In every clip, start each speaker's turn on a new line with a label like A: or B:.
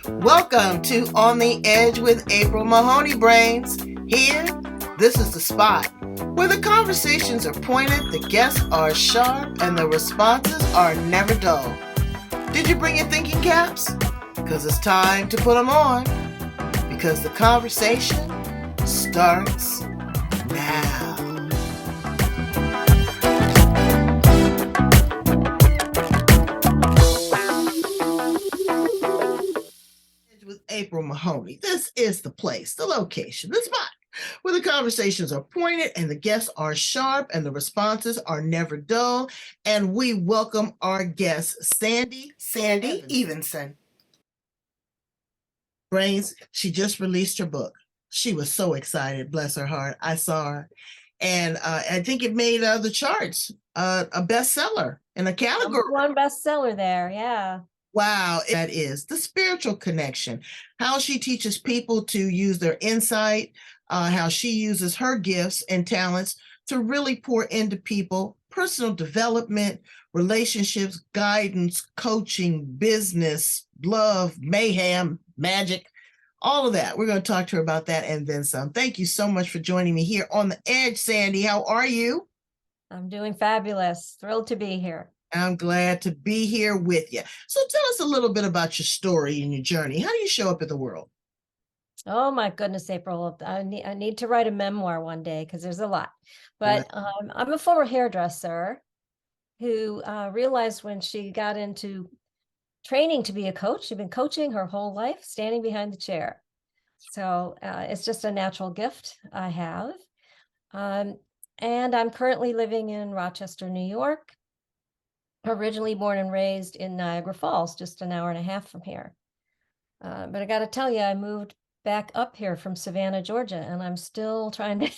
A: Welcome to On the Edge with April Mahoney Brains. Here, this is the spot where the conversations are pointed, the guests are sharp, and the responses are never dull. Did you bring your thinking caps? Because it's time to put them on. Because the conversation starts now. With April Mahoney. This is the place, the location, the spot where the conversations are pointed and the guests are sharp and the responses are never dull. And we welcome our guest, Sandy Evenson. Brains, she just released her book. She was so excited, bless her heart. I saw her. And I think it made the charts a bestseller in a category.
B: One bestseller there, yeah.
A: Wow, that is the spiritual connection. How she teaches people to use their insight, how she uses her gifts and talents to really pour into people, personal development, relationships, guidance, coaching, business, love, mayhem, magic, all of that. We're going to talk to her about that and then some. Thank you so much for joining me here on the Edge, Sandy. How are you?
B: I'm doing fabulous. Thrilled to be here.
A: I'm glad to be here with you. So tell us a little bit about your story and your journey. How do you show up in the world?
B: Oh my goodness, April. I need to write a memoir one day because there's a lot. But I'm a former hairdresser who realized when she got into training to be a coach, she'd been coaching her whole life, standing behind the chair. So it's just a natural gift I have. And I'm currently living in Rochester, New York. Originally born and raised in Niagara Falls, just an hour and a half from here. But I got to tell you, I moved back up here from Savannah, Georgia, and I'm still trying to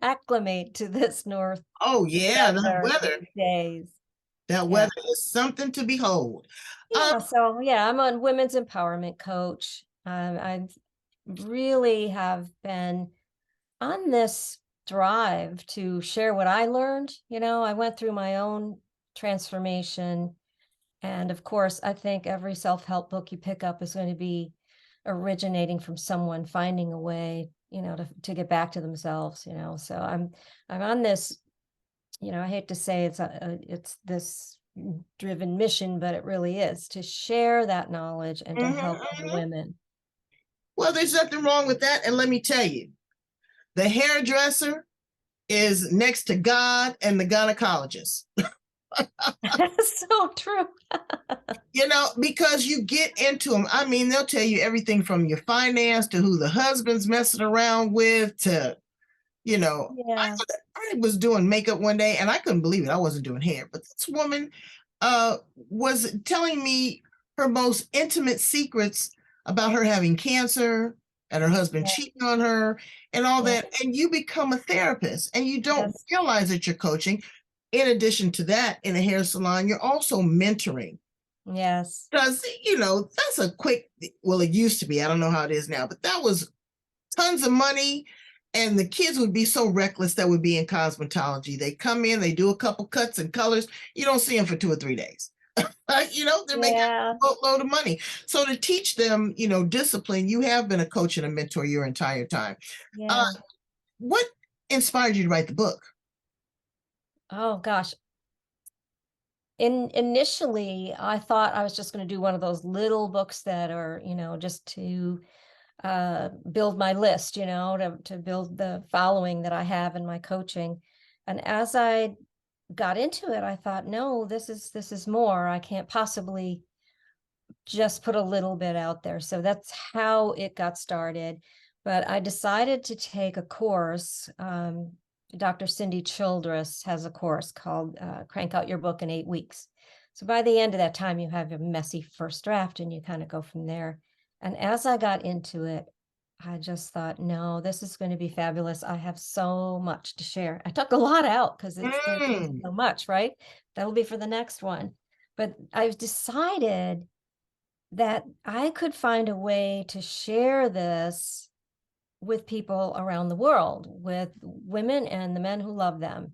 B: acclimate to this north.
A: Oh, yeah, that weather.
B: Days.
A: That weather is something to behold.
B: Yeah, so yeah, I'm a women's empowerment coach. I really have been on this drive to share what I learned. You know, I went through my own transformation. And of course, I think every self-help book you pick up is going to be originating from someone finding a way, you know, to get back to themselves, you know. So I'm on this, you know, I hate to say it's this driven mission, but it really is to share that knowledge and to help women.
A: Well, there's nothing wrong with that. And let me tell you, the hairdresser is next to God and the gynecologist.
B: That's so true.
A: You know, because you get into them. I mean, they'll tell you everything from your finance to who the husband's messing around with to, you know, I was doing makeup one day and I couldn't believe it. I wasn't doing hair, but this woman was telling me her most intimate secrets about her having cancer and her husband cheating on her and all that. And you become a therapist and you don't realize that you're coaching. In addition to that, in a hair salon, you're also mentoring.
B: Yes.
A: Because, you know, that's a quick, well, it used to be, I don't know how it is now, but that was tons of money. And the kids would be so reckless that would be in cosmetology. They come in, they do a couple cuts and colors. You don't see them for 2 or 3 days. You know, they're making a boatload of money. So to teach them, you know, discipline, you have been a coach and a mentor your entire time. What inspired you to write the book?
B: Oh gosh. Initially, I thought I was just going to do one of those little books that are, you know, just to build my list, you know, to build the following that I have in my coaching. And as I got into it, I thought, no, this is more. I can't possibly just put a little bit out there. So that's how it got started. But I decided to take a course. Dr. Cindy Childress has a course called Crank Out Your Book in 8 Weeks. So by the end of that time, you have a messy first draft and you kind of go from there. And as I got into it, I just thought, no, this is going to be fabulous. I have so much to share. I took a lot out because there's so much, right? That'll be for the next one. But I've decided that I could find a way to share this with people around the world, with women and the men who love them.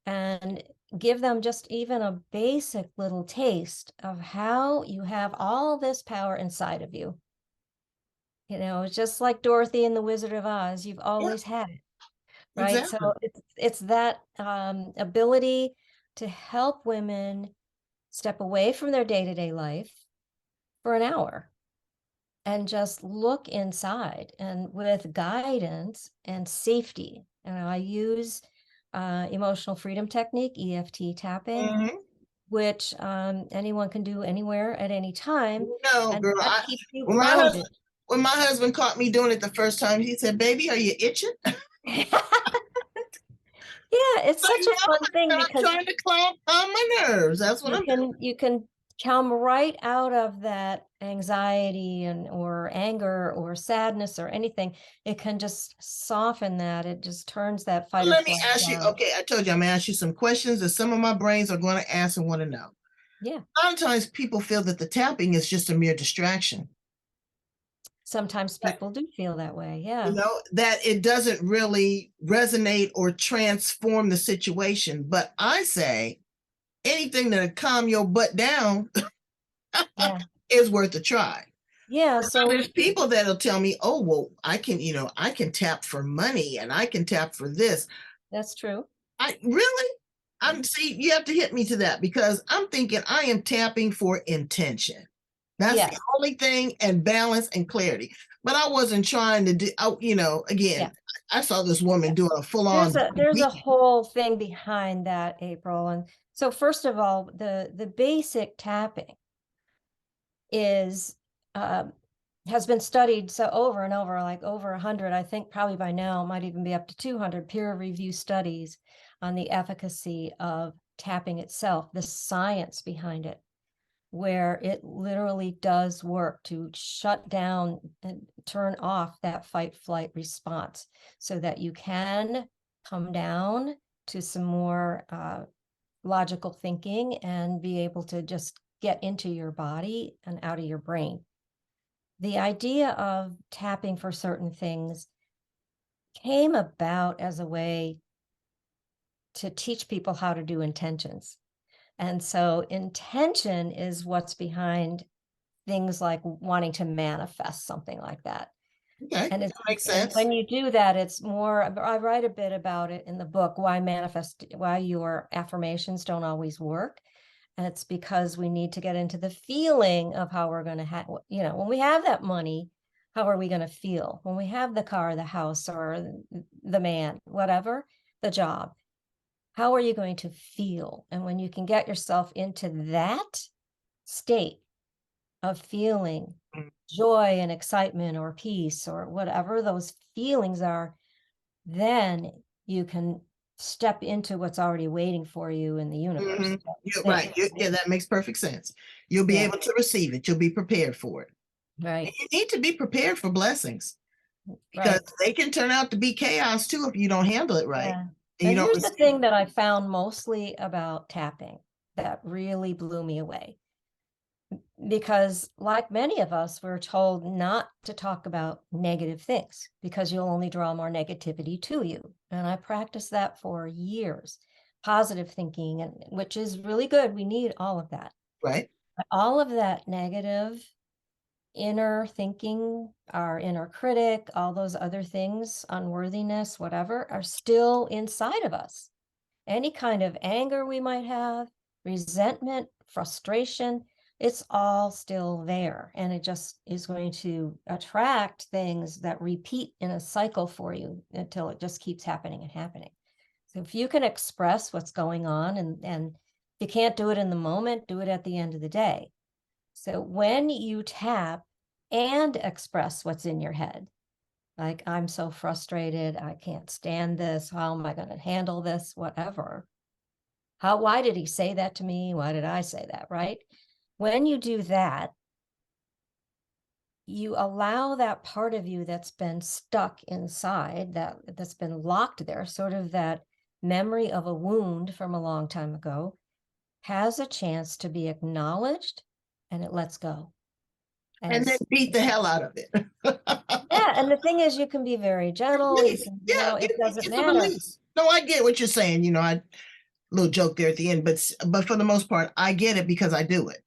B: And give them just even a basic little taste of how you have all this power inside of you. You know, it's just like Dorothy and the Wizard of Oz, you've always had it, right?
A: Exactly.
B: So it's that ability to help women step away from their day-to-day life for an hour and just look inside, and with guidance and safety. And I use emotional freedom technique, EFT tapping,
A: Mhm.
B: which anyone can do anywhere at any time.
A: No,
B: And
A: girl.
B: that keeps you
A: When my
B: grounded.
A: husband when my husband caught me doing it the first time, he said, "Baby, are you itching?"
B: Yeah, it's
A: Like,
B: such
A: no,
B: a fun thing
A: I'm
B: because
A: trying to calm my nerves. That's what I'm doing.
B: you can come right out of that anxiety and or anger or sadness or anything. It can just soften that. It just turns that fight or
A: Let me
B: flight
A: ask you.
B: down.
A: Okay, I told you I'm gonna ask you some questions that some of my brains are going to ask and want to know.
B: Yeah.
A: A lot of times people feel that the tapping is just a mere distraction.
B: Sometimes people do feel that way. Yeah.
A: That it doesn't really resonate or transform the situation. But I say anything that'll calm your butt down
B: Yeah.
A: is worth a try.
B: Yeah.
A: Now,
B: So
A: there's people that'll tell me, oh, well, I can tap for money and I can tap for this.
B: that's true.
A: I really,
B: Mhm.
A: see, you have to hit me to that because I'm thinking I am tapping for intention. That's the
B: Yes.
A: only thing, and balance and clarity. But I wasn't trying to do, again,
B: Yeah.
A: I saw this woman doing a full on.
B: There's a whole thing behind that, April. And so first of all, the basic tapping is um, has been studied so over and over, like over 100, I think probably by now might even be up to 200 peer review studies on the efficacy of tapping itself, the science behind it, where it literally does work to shut down and turn off that fight flight response so that you can come down to some more logical thinking and be able to just get into your body and out of your brain. The idea of tapping for certain things came about as a way to teach people how to do intentions. And so intention is what's behind things like wanting to manifest something like that.
A: Okay,
B: And
A: that makes
B: and
A: sense.
B: when you do that, it's more, I write a bit about it in the book, why your affirmations don't always work. And it's because we need to get into the feeling of how we're going to have, when we have that money, how are we going to feel? When we have the car, the house, or the man, whatever, the job, how are you going to feel? And when you can get yourself into that state of feeling
A: Mm.
B: joy and excitement or peace or whatever those feelings are, then you can step into what's already waiting for you in the universe.
A: Mhm. You're
B: Thing,
A: right. Yeah, that makes perfect sense. You'll be
B: yeah,
A: able to receive it. You'll be prepared for it. And
B: right,
A: you need to be prepared for blessings because
B: right,
A: they can turn out to be chaos too if you don't handle it right
B: yeah.
A: and you
B: And
A: don't
B: here's the
A: receive
B: thing
A: it.
B: that I found mostly about tapping that really blew me away. Because like many of us, we're told not to talk about negative things because you'll only draw more negativity to you. And I practiced that for years. Positive thinking, and which is really good. We need all of that.
A: Right?
B: But all of that negative inner thinking, our inner critic, all those other things, unworthiness, whatever, are still inside of us. Any kind of anger we might have, resentment, frustration, it's all still there. And it just is going to attract things that repeat in a cycle for you until it just keeps happening and happening. So if you can express what's going on, and you can't do it in the moment, do it at the end of the day. So when you tap and express what's in your head, like, I'm so frustrated, I can't stand this, how am I going to handle this, whatever, why did he say that to me? Why did I say that? Right? When you do that, you allow that part of you that's been stuck inside, that's been locked there, sort of that memory of a wound from a long time ago, has a chance to be acknowledged, and it lets go.
A: And then
B: As
A: beat the hell out of it.
B: Yeah, and the thing is, you can be very gentle,
A: Release. Yeah,
B: it doesn't
A: it's a
B: matter.
A: release. No, I get what you're saying. little joke there at the end, but for the most part, I get it because I do it.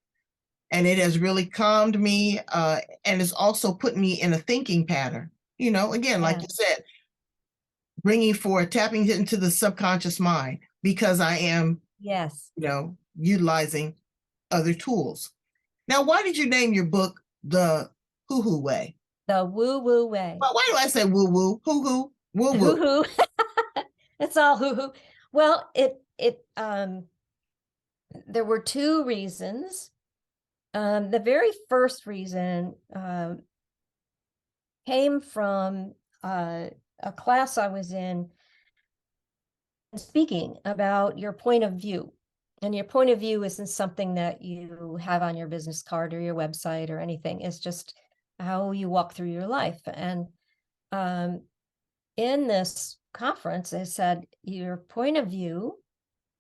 A: And it has really calmed me, and it's also put me in a thinking pattern. You know, again, like you said, bringing forward, tapping into the subconscious mind because I am,
B: Yes,
A: you know, utilizing other tools. Now, why did you name your book The Hoo Hoo Way?
B: the woo woo way.
A: Well, why do I say woo woo? Hoo hoo, woo
B: Hoo
A: woo.
B: hoo. It's all hoo hoo. Well, there were two reasons. The very first reason came from a class I was in speaking about your point of view. And your point of view isn't something that you have on your business card or your website or anything. It's just how you walk through your life. And in this conference, they said your point of view,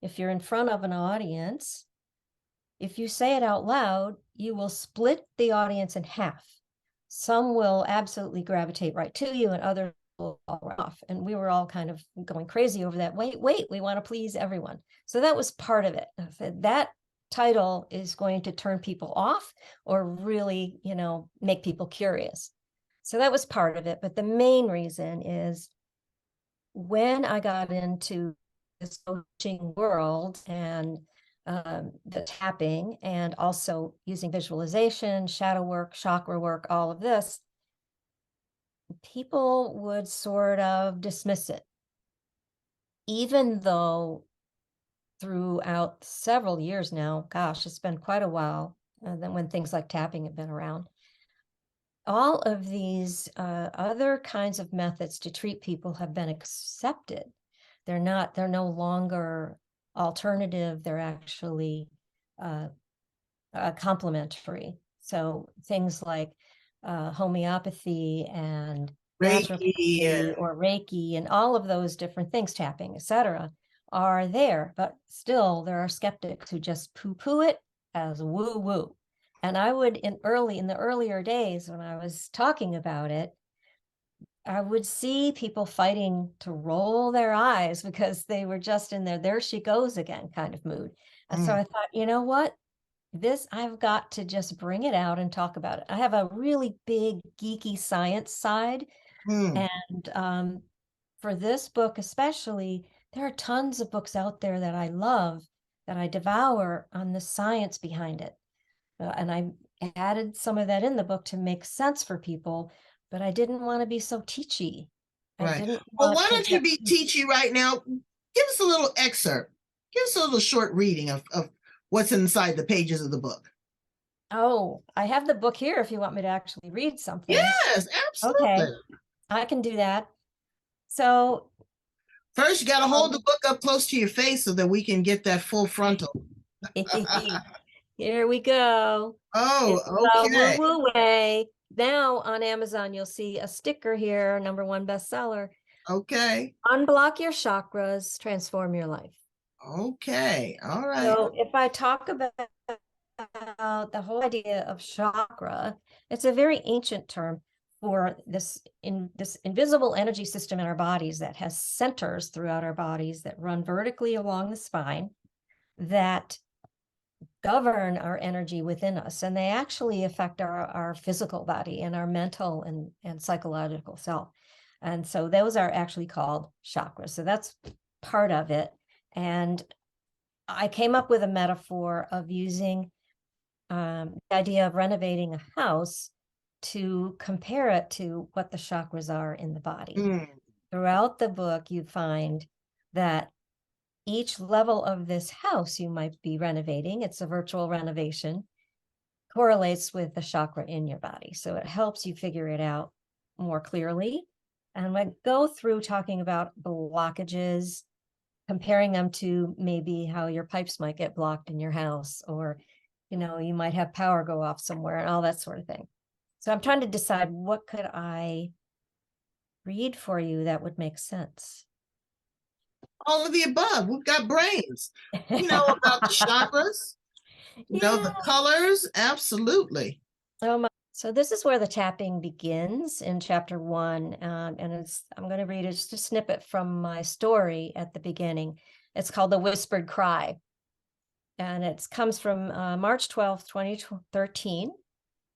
B: if you're in front of an audience, if you say it out loud, you will split the audience in half. Some will absolutely gravitate right to you and others will fall off. And we were all kind of going crazy over that. Wait, we want to please everyone. So that was part of it. I said, that title is going to turn people off or really, make people curious. So that was part of it. But the main reason is when I got into this coaching world and the tapping and also using visualization, shadow work, chakra work, all of this, people would sort of dismiss it. Even though throughout several years now, gosh, it's been quite a while, then when things like tapping have been around, all of these other kinds of methods to treat people have been accepted. They're no longer alternative. They're actually complementary. So things like homeopathy and naturopathy or Reiki and all of those different things, tapping, etc., are there. But still, there are skeptics who just poo-poo it as woo-woo. And I would, in the earlier days when I was talking about it, I would see people fighting to roll their eyes because they were just in there she goes again kind of mood. And so I thought, you know what? I've got to just bring it out and talk about it. I have a really big geeky science side. And for this book especially, there are tons of books out there that I love, that I devour on the science behind it. And I added some of that in the book to make sense for people, but I didn't want to be so teachy.
A: Right. Well, why don't you be teachy right now? Give us a little excerpt. Give us a little short reading of what's inside the pages of the book.
B: Oh, I have the book here if you want me to actually read something.
A: Yes, absolutely.
B: Okay, I can do that. So
A: first, you got to hold the book up close to your face so that we can get that full frontal.
B: Here we go.
A: Oh, okay.
B: Woo Woo Way. Now on Amazon, you'll see a sticker here, #1 bestseller.
A: Okay.
B: Unblock your chakras, transform your life.
A: Okay. All right.
B: So if I talk about the whole idea of chakra, it's a very ancient term for this invisible energy system in our bodies that has centers throughout our bodies that run vertically along the spine that govern our energy within us, and they actually affect our physical body and our mental and psychological self. And so those are actually called chakras. So that's part of it. And I came up with a metaphor of using the idea of renovating a house to compare it to what the chakras are in the body. Throughout the book, you find that each level of this house you might be renovating, it's a virtual renovation, correlates with the chakra in your body. So it helps you figure it out more clearly. And I go through talking about blockages, comparing them to maybe how your pipes might get blocked in your house, or, you might have power go off somewhere and all that sort of thing. So I'm trying to decide, what could I read for you that would make sense?
A: All of the above. We've got brains. About the chakras, the colors. Absolutely.
B: So this is where the tapping begins in chapter 1. And I'm going to read just a snippet from my story at the beginning. It's called The Whispered Cry. And it comes from March 12th, 2013,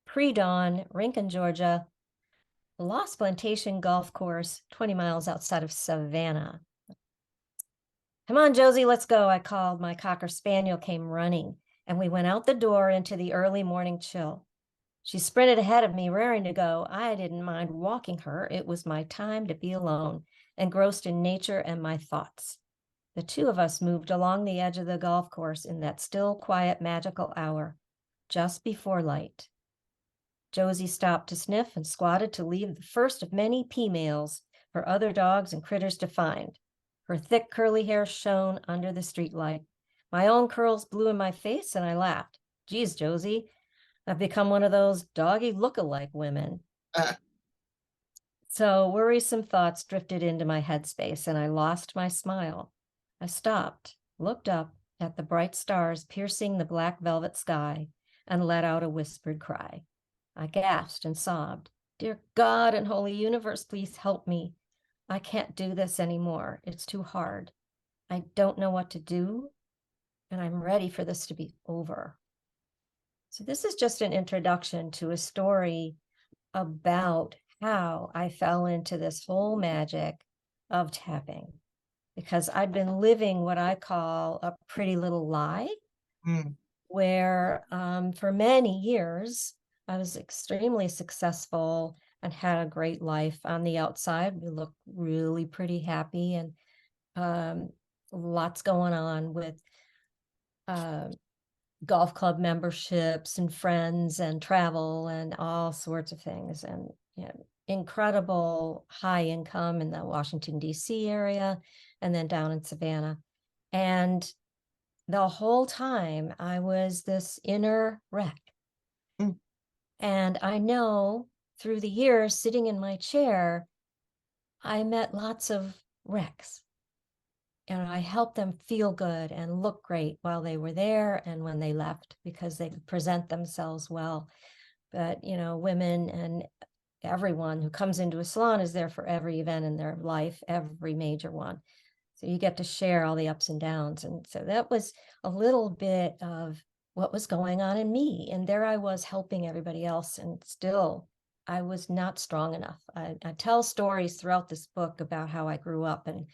B: pre-dawn, Rincon, Georgia, Lost Plantation Golf Course, 20 miles outside of Savannah. Come on, Josie, let's go, I called. My Cocker Spaniel came running, and we went out the door into the early morning chill. She sprinted ahead of me, raring to go. I didn't mind walking her. It was my time to be alone, engrossed in nature and my thoughts. The two of us moved along the edge of the golf course in that still, quiet, magical hour, just before light. Josie stopped to sniff and squatted to leave the first of many P-mails for other dogs and critters to find. Her thick, curly hair shone under the streetlight. My own curls blew in my face, and I laughed. Geez, Josie, I've become one of those doggy look-alike women. So worrisome thoughts drifted into my headspace, and I lost my smile. I stopped, looked up at the bright stars piercing the black velvet sky, and let out a whispered cry. I gasped and sobbed. Dear God and Holy Universe, please help me. I can't do this anymore. It's too hard. I don't know what to do, and I'm ready for this to be over. So this is just an introduction to a story about how I fell into this whole magic of tapping, because I'd been living what I call a pretty little lie, where for many years, I was extremely successful and had a great life on the outside. We looked really pretty happy, and lots going on with golf club memberships and friends and travel and all sorts of things, and incredible high income in the Washington, D.C. area, and then down in Savannah. And the whole time I was this inner wreck. And I know through the years sitting in my chair, I met lots of wrecks, and I helped them feel good and look great while they were there and when they left, because they could present themselves well. But, women and everyone who comes into a salon is there for every event in their life, every major one. So you get to share all the ups and downs. And so that was a little bit of what was going on in me. And there I was helping everybody else. And still, I was not strong enough. I tell stories throughout this book about how I grew up and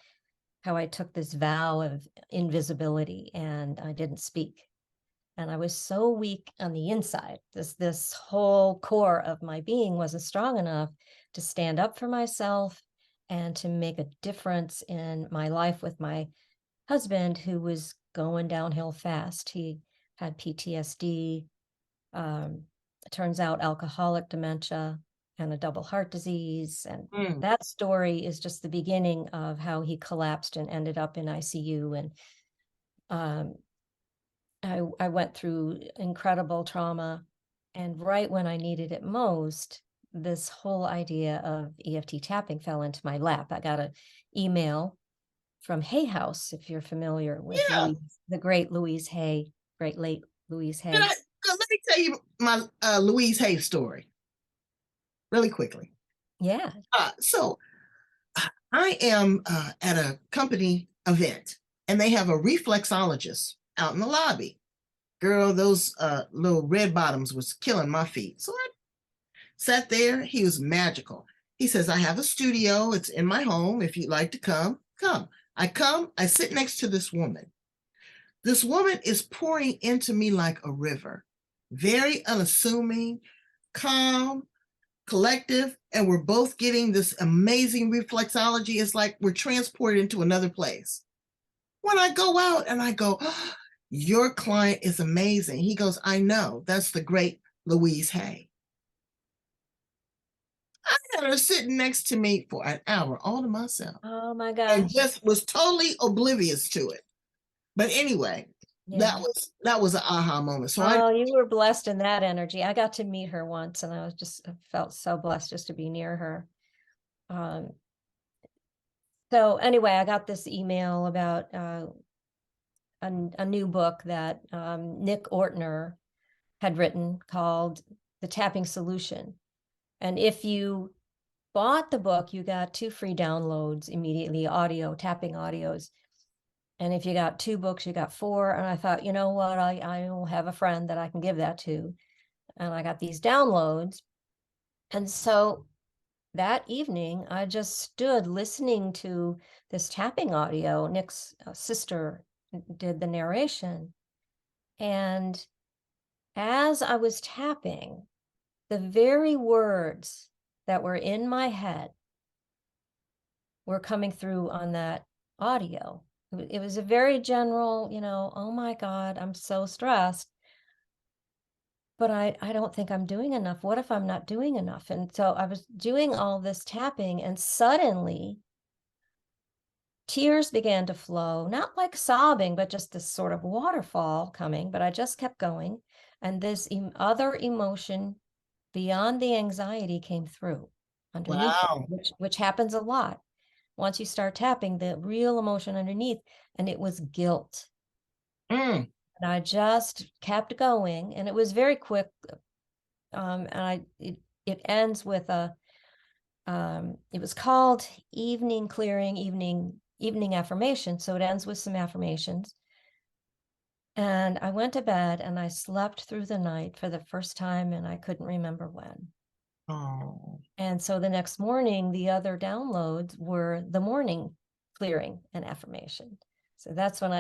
B: how I took this vow of invisibility and I didn't speak. And I was so weak on the inside. This whole core of my being wasn't strong enough to stand up for myself and to make a difference in my life with my husband, who was going downhill fast. He had PTSD, turns out alcoholic dementia, and a double heart disease. And that story is just the beginning of how he collapsed and ended up in ICU. And I went through incredible trauma. And right when I needed it most, this whole idea of EFT tapping fell into my lap. I got an email from Hay House, if you're familiar with the great Louise Hay, great late Louise Hay.
A: Let me tell you my Louise Hay story really quickly.
B: Yeah.
A: So I am at a company event, and they have a reflexologist out in the lobby. Girl, those little red bottoms was killing my feet. So I sat there. He was magical. He says, I have a studio. It's in my home. If you'd like to come, come. I come. I sit next to this woman. This woman is pouring into me like a river, very unassuming, calm, collective, and we're both getting this amazing reflexology. It's like we're transported into another place. When I go out and I go, oh, your client is amazing. He goes, I know. That's the great Louise Hay. I had her sitting next to me for an hour all to myself.
B: Oh my gosh.
A: And just was totally oblivious to it. But anyway, that was an aha moment. So
B: you were blessed in that energy. I got to meet her once, and I felt so blessed just to be near her. So anyway, I got this email about a new book that Nick Ortner had written called The Tapping Solution. And if you bought the book, you got 2 free downloads immediately, tapping audios. And if you got 2 books, you got 4. And I thought, you know what, I will have a friend that I can give that to. And I got these downloads. And so that evening, I just stood listening to this tapping audio. Nick's sister did the narration. And as I was tapping, the very words that were in my head were coming through on that audio. It was a very general, oh my God, I'm so stressed, but I don't think I'm doing enough. What if I'm not doing enough? And so I was doing all this tapping, and suddenly tears began to flow, not like sobbing, but just this sort of waterfall coming. But I just kept going. And this other emotion beyond the anxiety came through underneath it,
A: Wow.
B: which happens a lot. Once you start tapping, the real emotion underneath, and it was guilt.
A: Mm.
B: And I just kept going, and it was very quick. It ends with it was called evening clearing, evening affirmation. So it ends with some affirmations. And I went to bed and I slept through the night for the first time, and I couldn't remember when.
A: Oh.
B: And so the next morning, the other downloads were the morning clearing and affirmation. So that's when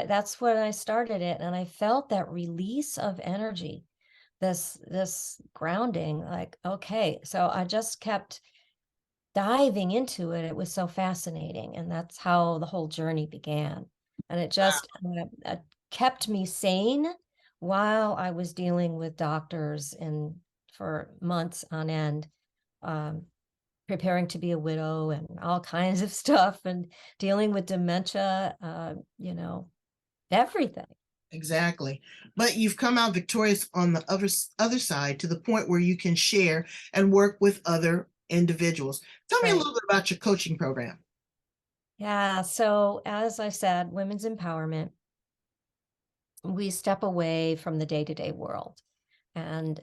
B: I started it. And I felt that release of energy, this grounding, like, okay. So I just kept diving into it. It was so fascinating. And that's how the whole journey began. And it just kept me sane while I was dealing with doctors and for months on end, preparing to be a widow and all kinds of stuff, and dealing with dementia, everything.
A: Exactly. But you've come out victorious on the other side, to the point where you can share and work with other individuals. Tell me a
B: Right.
A: little bit about your coaching program.
B: Yeah. So as I said, women's empowerment, we step away from the day-to-day world. And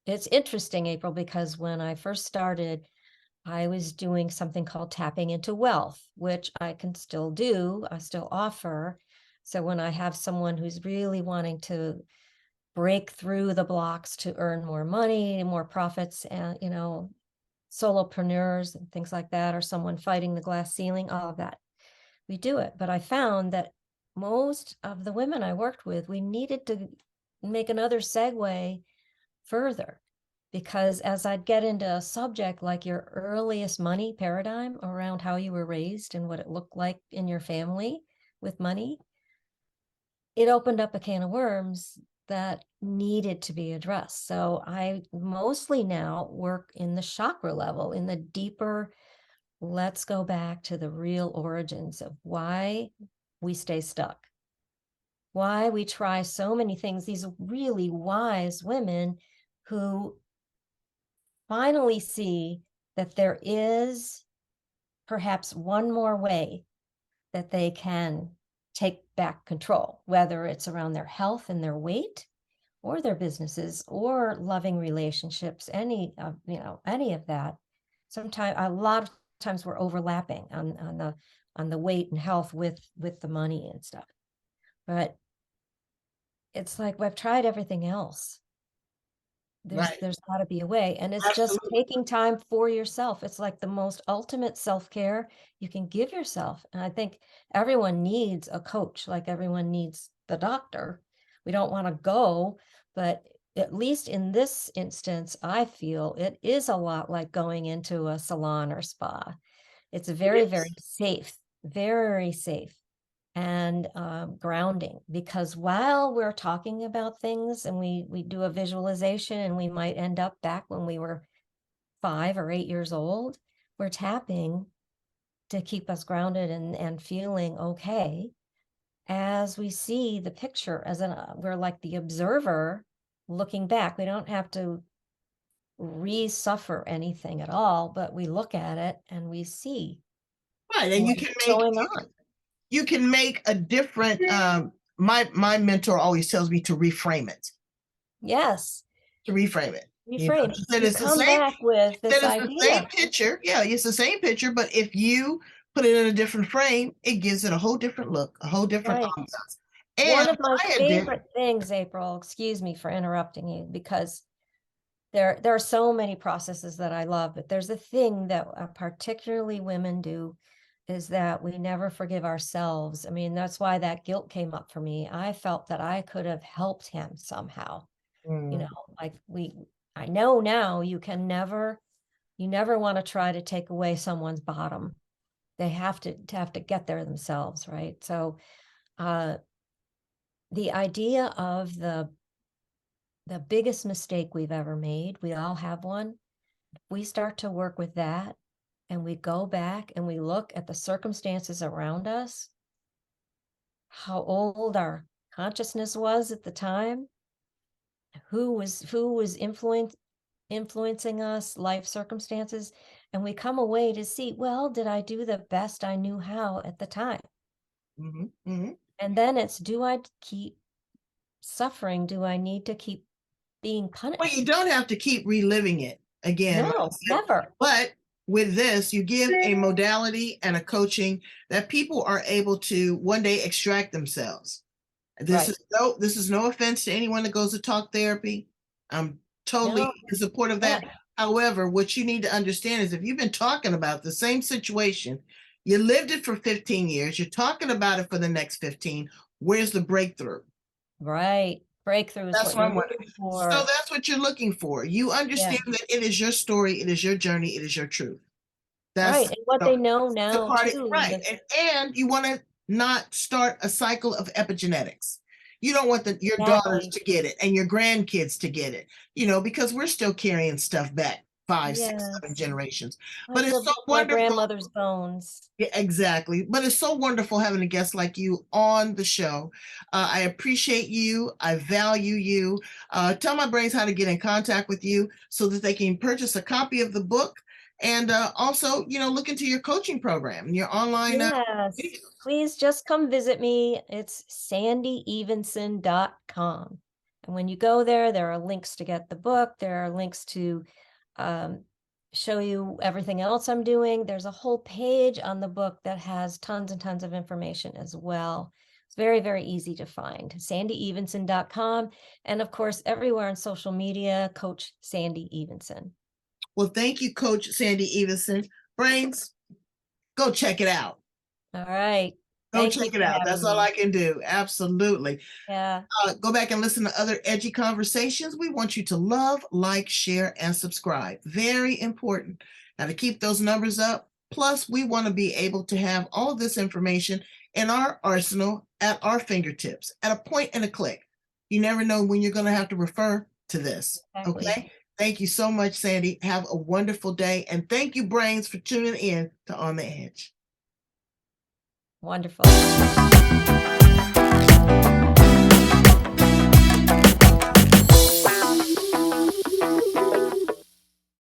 B: it's interesting, April, because when I first started, I was doing something called tapping into wealth, which I can still do. I still offer. So when I have someone who's really wanting to break through the blocks to earn more money, more profits, and, solopreneurs and things like that, or someone fighting the glass ceiling, all of that, we do it. But I found that most of the women I worked with, we needed to make another segue further, because as I'd get into a subject like your earliest money paradigm around how you were raised and what it looked like in your family with money, it opened up a can of worms that needed to be addressed. So I mostly now work in the chakra level, in the deeper, let's go back to the real origins of why we stay stuck, why we try so many things. These really wise women who finally see that there is perhaps one more way that they can take back control, whether it's around their health and their weight, or their businesses, or loving relationships, any of that. Sometimes, a lot of times, we're overlapping on the weight and health with the money and stuff. But it's like, we've tried everything else.
A: Right.
B: There's got to be a way. And it's just
A: Absolutely.
B: taking time for yourself. It's like the most ultimate self-care you can give yourself. And I think everyone needs a coach, like everyone needs the doctor. We don't want to go, but at least in this instance, I feel it is a lot like going into a salon or spa. It's very, very safe, very safe, and grounding, because while we're talking about things and we do a visualization, and we might end up back when we were 5 or 8 years old, we're tapping to keep us grounded and feeling okay as we see the picture, we're like the observer looking back. We don't have to re-suffer anything at all, but we look at it and we see
A: Right. And
B: what's going on.
A: you can make a different, my mentor always tells me to reframe it.
B: Yes.
A: To reframe it.
B: Reframe it.
A: She said
B: You
A: it's the
B: come
A: same,
B: back with this
A: that it's the same
B: idea.
A: picture. Yeah, it's the same picture, but if you put it in a different frame, it gives it a whole different look, a whole different ambiance. And
B: one of my
A: my
B: favorite things, April, excuse me for interrupting you, because there are so many processes that I love, but there's a thing that particularly women do, is that we never forgive ourselves. I mean, that's why that guilt came up for me. I felt that I could have helped him somehow. You know, like I know now you never want to try to take away someone's bottom. They have to get there themselves, right? So the idea of the biggest mistake we've ever made, we all have one. If we start to work with that and we go back and we look at the circumstances around us, how old our consciousness was at the time, who was influencing us, life circumstances, and we come away to see, well, did I do the best I knew how at the time? And then it's, do I keep suffering? Do I need to keep being punished?
A: Well, you don't have to keep reliving it again.
B: No, never.
A: But with this, you give a modality and a coaching that people are able to one day extract themselves. This is no offense to anyone that goes to talk therapy. I'm totally in support of that. However, what you need to understand is if you've been talking about the same situation, you lived it for 15 years, you're talking about it for the next 15, where's the breakthrough?
B: Right. Breakthrough is
A: That's
B: what you're
A: looking for. So that's what you're looking for. You understand that it is your story, it is your journey, it is your truth. That's
B: right. And what they know now, too.
A: Right. And you want to not start a cycle of epigenetics. You don't want your daughters to get it and your grandkids to get it, you know, because we're still carrying stuff back 5, 6, 7 generations. But it's so wonderful.
B: My grandmother's bones.
A: Yeah, exactly. But it's so wonderful having a guest like you on the show. I appreciate you. I value you. Tell my brains how to get in contact with you so that they can purchase a copy of the book. And also, you know, look into your coaching program and your online.
B: Yes. Please just come visit me. It's sandyevenson.com. And when you go there, there are links to get the book. There are links to show you everything else I'm doing. There's a whole page on the book that has tons and tons of information as well. It's very, very easy to find. sandyevenson.com. And of course, everywhere on social media, Coach Sandy Evenson.
A: Well, thank you, Coach Sandy Evenson. Brains, go check it out.
B: All right.
A: Go check it out. That's all I can do. Absolutely.
B: Yeah.
A: Go back and listen to other edgy conversations. We want you to love, like, share, and subscribe. Very important. Now to keep those numbers up. Plus, we want to be able to have all this information in our arsenal at our fingertips, at a point and a click. You never know when you're going to have to refer to this.
B: Exactly.
A: Okay. Thank you so much, Sandy. Have a wonderful day. And thank you, Brains, for tuning in to On the Edge.
B: Wonderful.